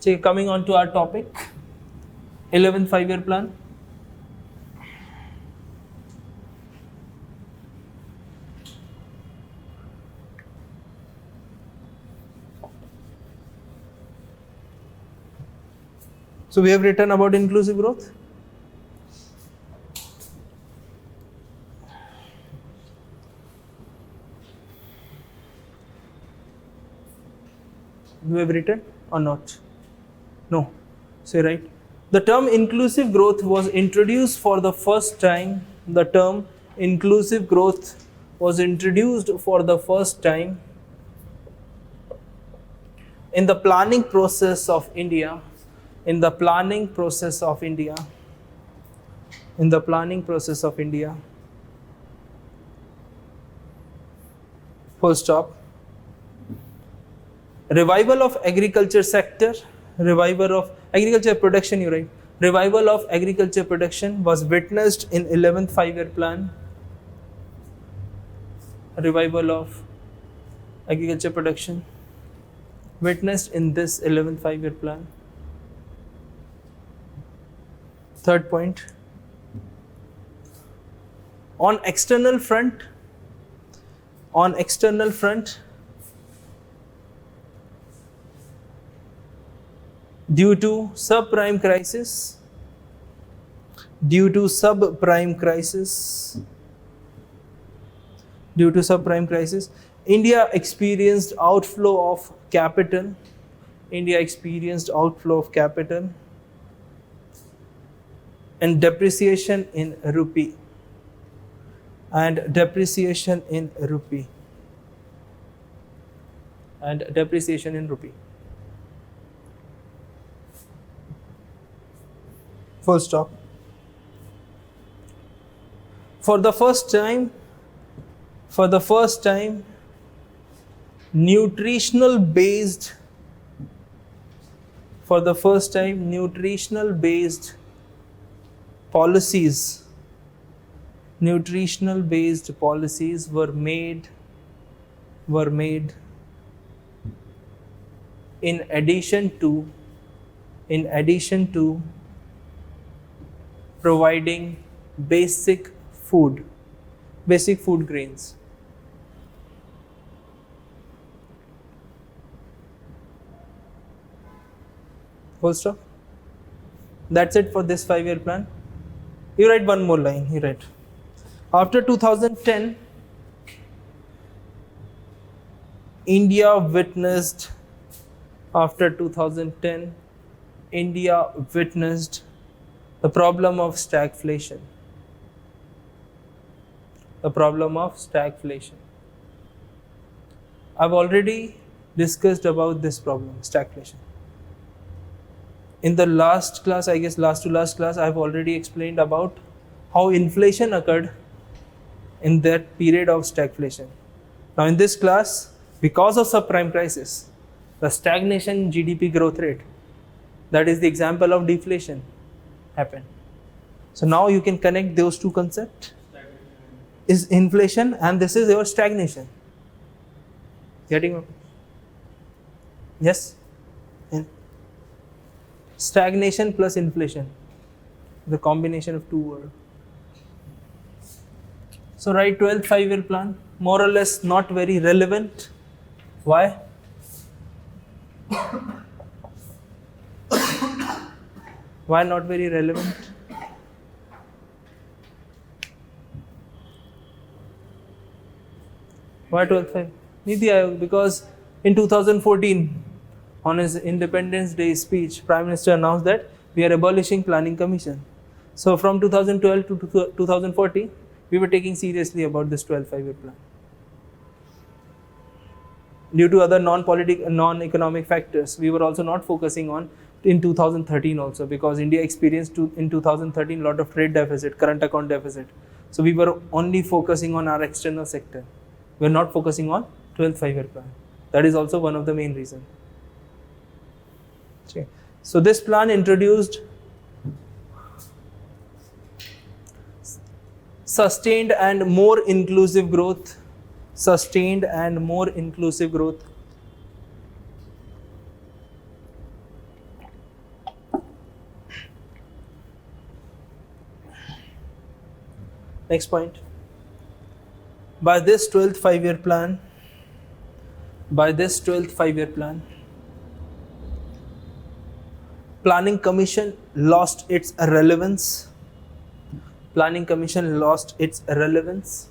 So coming on to our topic, 11th 5-year plan. So we have written about inclusive growth. You have written or not? No. Say right. The term inclusive growth was introduced for the first time. The term inclusive growth was introduced for the first time in the planning process of India. In the planning process of India. In the planning process of India. Full stop. Revival of agriculture sector. Revival of agriculture production, you write. Revival of agriculture production was witnessed in 11th 5-year plan. Revival of agriculture production witnessed in this 11th 5-year plan. Third point. On external front, due to subprime crisis, India experienced outflow of capital. And depreciation in rupee. Full stop. For the first time, nutritional based policies were made in addition to providing basic food grains. Full stop. That's it for this 5-year plan. You write one more line. You write, after 2010, India witnessed the problem of stagflation. I've already discussed about this problem, stagflation. In the last class, I guess last to last class, I've already explained about how inflation occurred in that period of stagflation. Now in this class, because of subprime crisis, the stagnation GDP growth rate, that is the example of deflation, happened. So now you can connect those two concepts. Is inflation and this is your stagnation. Getting it? Yes? Stagnation plus inflation, the combination of two words. So write 12th 5-year plan, more or less not very relevant. Why? Why not very relevant? Why 12th 5? NITI Aayog, because in 2014, on his Independence Day speech, Prime Minister announced that we are abolishing Planning Commission. So from 2012 to 2014, we were taking seriously about this 12th 5-year plan. Due to other non-economic factors, we were also not focusing on in 2013 also, because India experienced in 2013 a lot of trade deficit, current account deficit. So we were only focusing on our external sector. We are not focusing on 12th 5-year plan. That is also one of the main reasons. Okay. So this plan introduced sustained and more inclusive growth. Next point. By this 12th five-year plan, Planning Commission lost its relevance. Planning Commission lost its relevance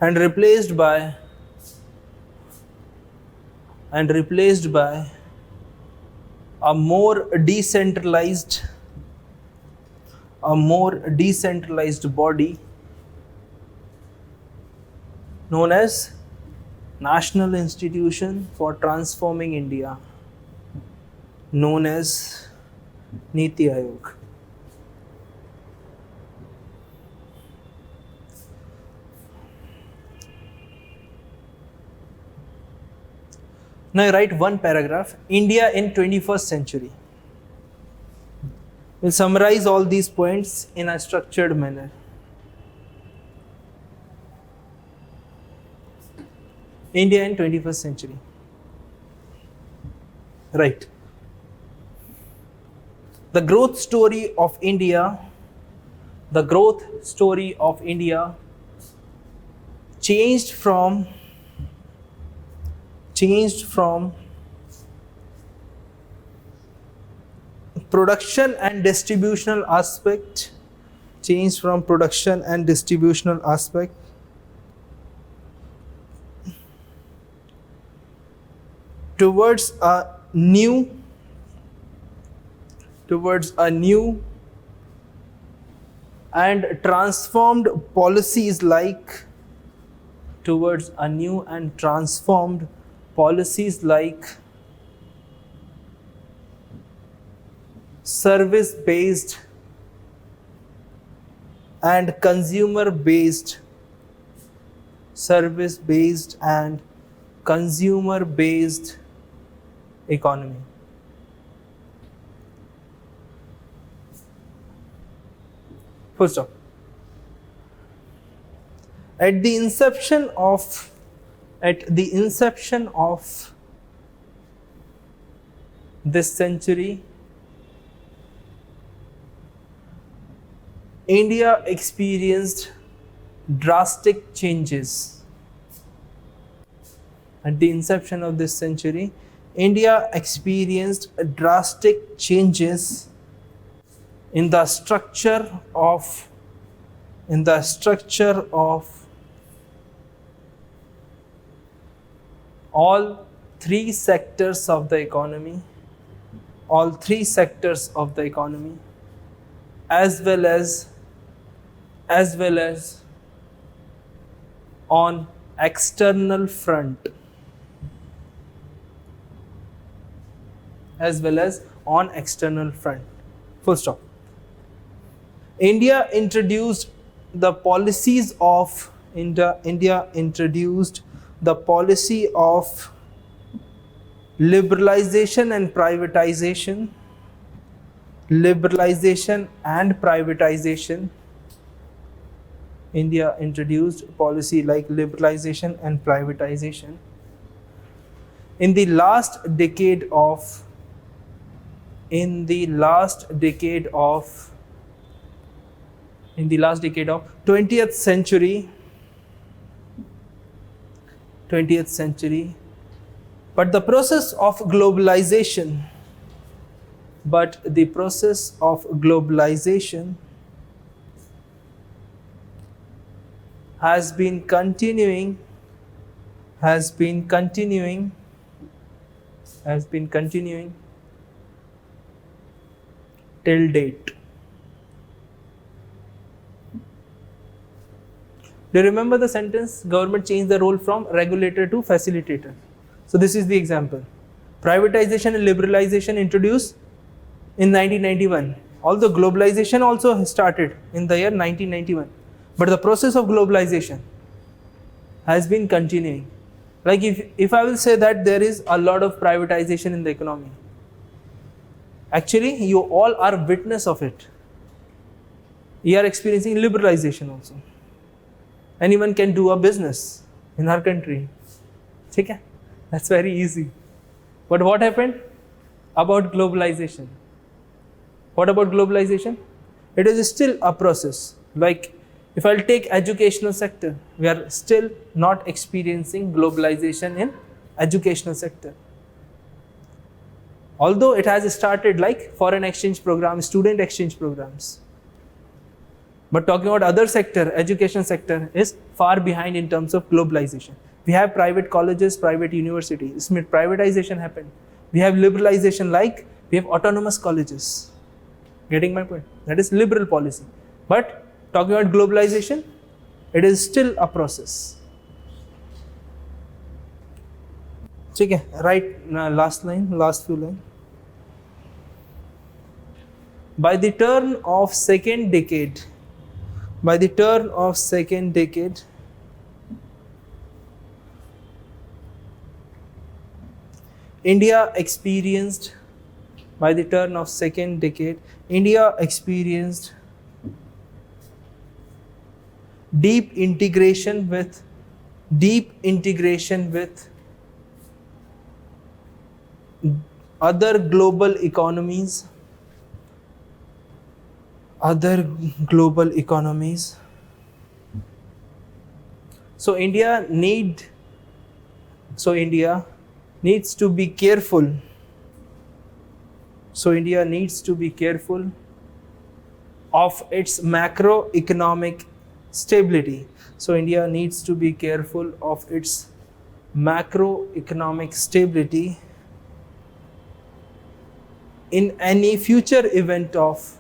and replaced by a more decentralized body known as National Institution for Transforming India, known as NITI Aayog. Now I write one paragraph, India in 21st century. We'll summarize all these points in a structured manner. India in 21st century. Right. The growth story of India changed from production and distributional aspect towards a new and transformed policies like service-based and consumer-based economy. Full stop. At the inception of this century, India experienced drastic changes. At the inception of this century, India experienced drastic changes in the structure of all three sectors of the economy, as well as on external front. Full stop. India introduced the policy of liberalization and privatization. India introduced policy like liberalization and privatization. In the last decade of 20th century, but the process of globalization has been continuing till date. Do you remember the sentence, government changed the role from regulator to facilitator? So this is the example. Privatization and liberalization introduced in 1991. Although globalization also started in the year 1991. But the process of globalization has been continuing. Like if I will say that there is a lot of privatization in the economy, actually you all are witness of it. You are experiencing liberalization also. Anyone can do a business in our country. Okay? That's very easy. But what happened about globalization? it is still a process. Like if I'll take educational sector, we are still not experiencing globalization in educational sector. Although it has started like foreign exchange programs, student exchange programs. But talking about other sector, education sector is far behind in terms of globalization. We have private colleges, private universities. Privatization happened. We have liberalization, like we have autonomous colleges. Getting my point? That is liberal policy. But talking about globalization, it is still a process. Okay, right, last line, last few lines. By the turn of second decade, India experienced deep integration with other global economies. So India needs to be careful. Of its macroeconomic stability. In any future event of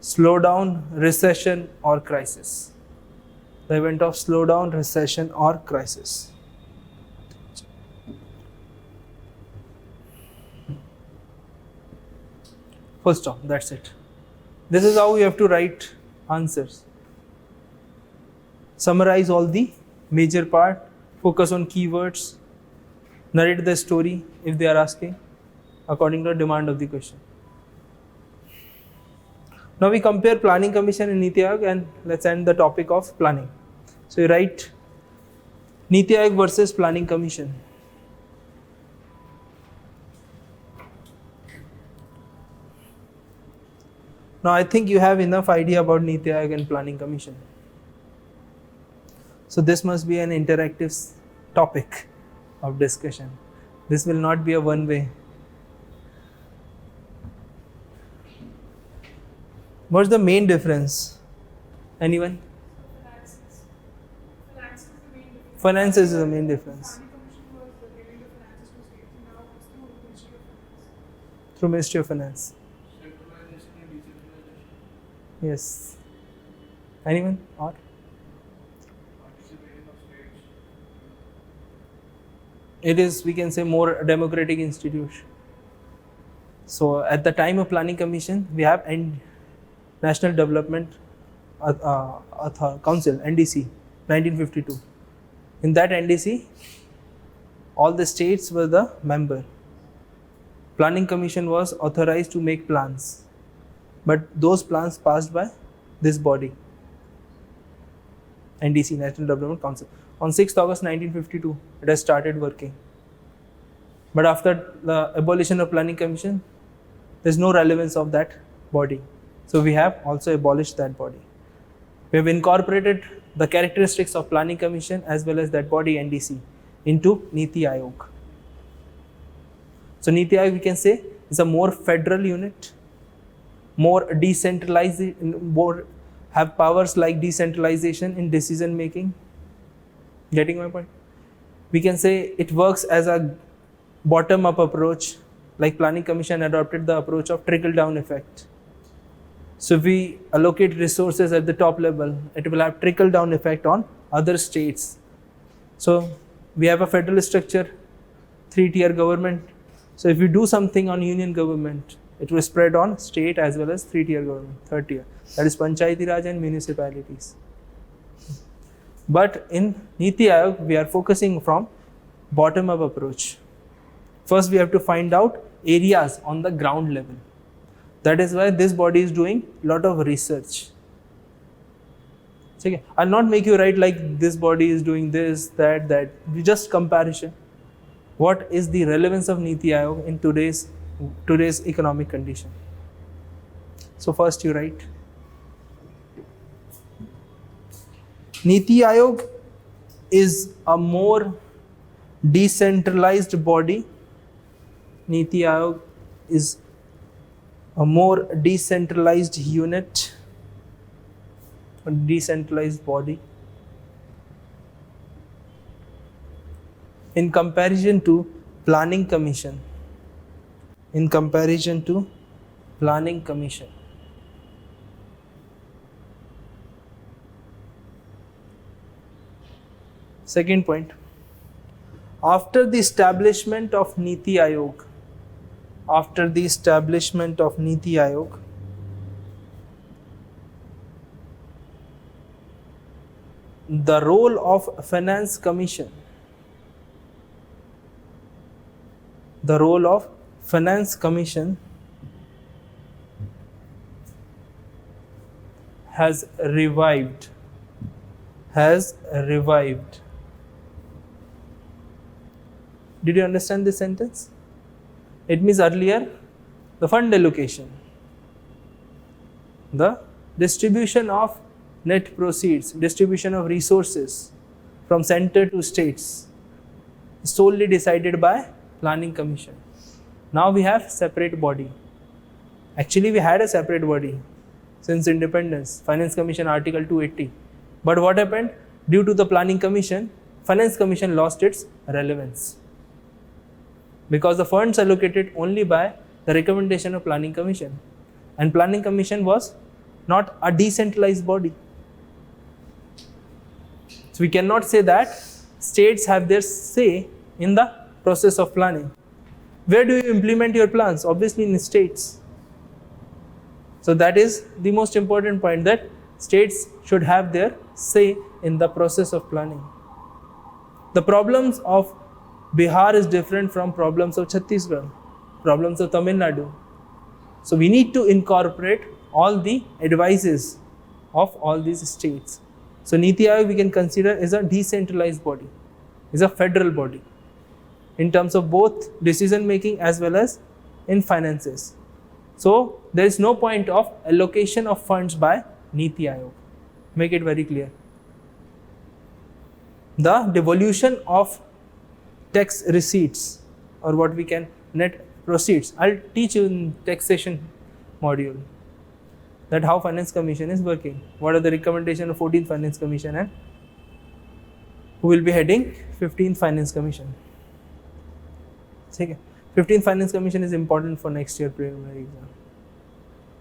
slowdown, recession or crisis. The event of slowdown, recession or crisis. Full stop, that's it. This is how you have to write answers. Summarize all the major part, focus on keywords, narrate the story if they are asking, according to the demand of the question. Now we compare Planning Commission and NITI Aayog, and let's end the topic of planning. So you write NITI Aayog versus Planning Commission. Now I think you have enough idea about NITI Aayog and Planning Commission. So this must be an interactive topic of discussion. This will not be a one way. What's the main difference? Anyone? Finances is the main difference. Through Ministry of Finance. Yes. Anyone? Or? It is, we can say, more democratic institution. So at the time of Planning Commission, we have National Development Council, NDC, 1952. In that NDC, all the states were the member. Planning Commission was authorized to make plans, but those plans passed by this body, NDC, National Development Council. On 6th August 1952, it has started working. But after the abolition of Planning Commission, there is no relevance of that body. So we have also abolished that body. We have incorporated the characteristics of Planning Commission as well as that body NDC into NITI Aayog. So NITI Aayog, we can say, is a more federal unit, more decentralized, more have powers like decentralization in decision making. Getting my point? We can say it works as a bottom-up approach, like Planning Commission adopted the approach of trickle-down effect. So if we allocate resources at the top level, it will have trickle-down effect on other states. So we have a federal structure, 3-tier government. So if we do something on union government, it will spread on state as well as 3-tier government, 3rd tier. That is Panchayati Raj and municipalities. But in NITI Aayog, we are focusing from bottom-up approach. First, we have to find out areas on the ground level. That is why this body is doing a lot of research. Okay. I'll not make you write like this body is doing this, that. We just comparison. what is the relevance of NITI Aayog in today's economic condition. So first you write, NITI Aayog is a more decentralized body. NITI Aayog is a more decentralized unit, a decentralized body in comparison to Planning Commission. In comparison to Planning Commission. Second point, after the establishment of NITI Aayog, the role of Finance Commission, has revived. Did you understand this sentence? It means earlier the fund allocation, the distribution of net proceeds, distribution of resources from center to states solely decided by Planning Commission. Now we have separate body. Actually we had a separate body since independence, Finance Commission Article 280. But what happened? Due to the Planning Commission, Finance Commission lost its relevance. Because the funds allocated only by the recommendation of Planning Commission, and Planning Commission was not a decentralized body. So we cannot say that states have their say in the process of planning. Where do you implement your plans? Obviously in states. So that is the most important point, that states should have their say in the process of planning. The problems of Bihar is different from problems of Chhattisgarh, problems of Tamil Nadu. So we need to incorporate all the advices of all these states. So NITI Aayog we can consider is a decentralized body, is a federal body in terms of both decision making as well as in finances. So there is no point of allocation of funds by NITI Aayog. Make it very clear. The devolution of tax receipts, or what we can net proceeds. I'll teach you in taxation module that how Finance Commission is working. What are the recommendations of 14th Finance Commission and who will be heading 15th Finance Commission. Okay. 15th Finance Commission is important for next year preliminary exam.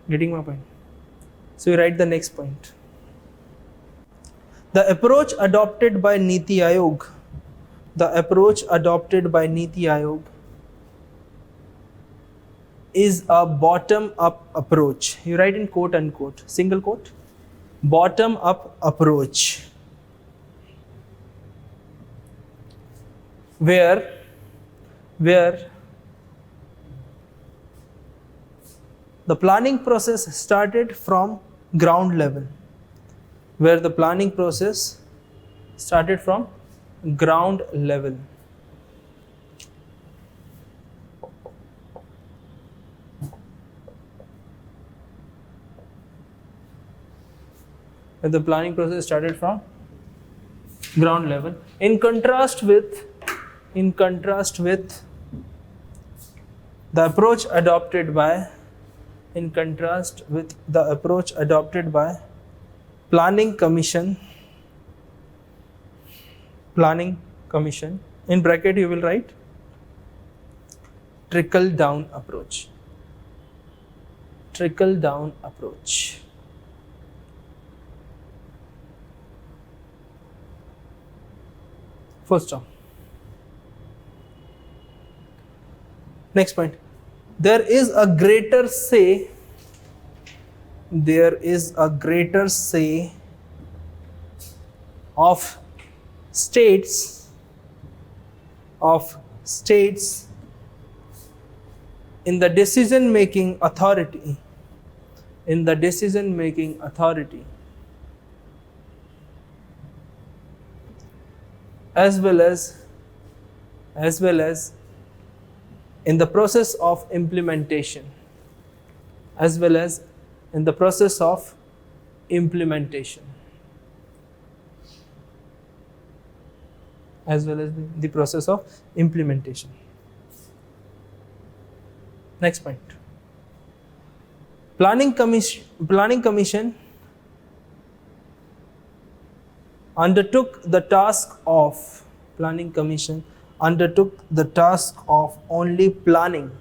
Getting my point? So you write the next point. The approach adopted by NITI Aayog, is a bottom-up approach. You write in quote unquote, single quote, bottom-up approach, where the planning process started from ground level. Where the planning process started from ground level. Where the planning process started from ground level. In contrast with the approach adopted by Planning Commission, in bracket you will write trickle down approach. First term. Next point. There is a greater say of states in the decision making authority, as well as as well as in the process of implementation, as well as in the process of implementation, as well as the process of implementation. Next point. Planning Commission undertook the task of only planning.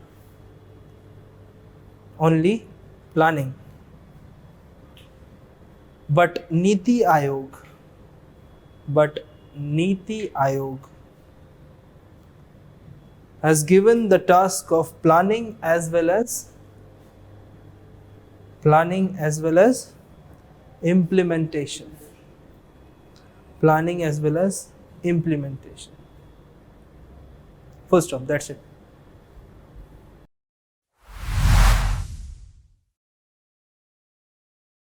But NITI Aayog has given the task of planning as well as implementation. Full stop. That's it.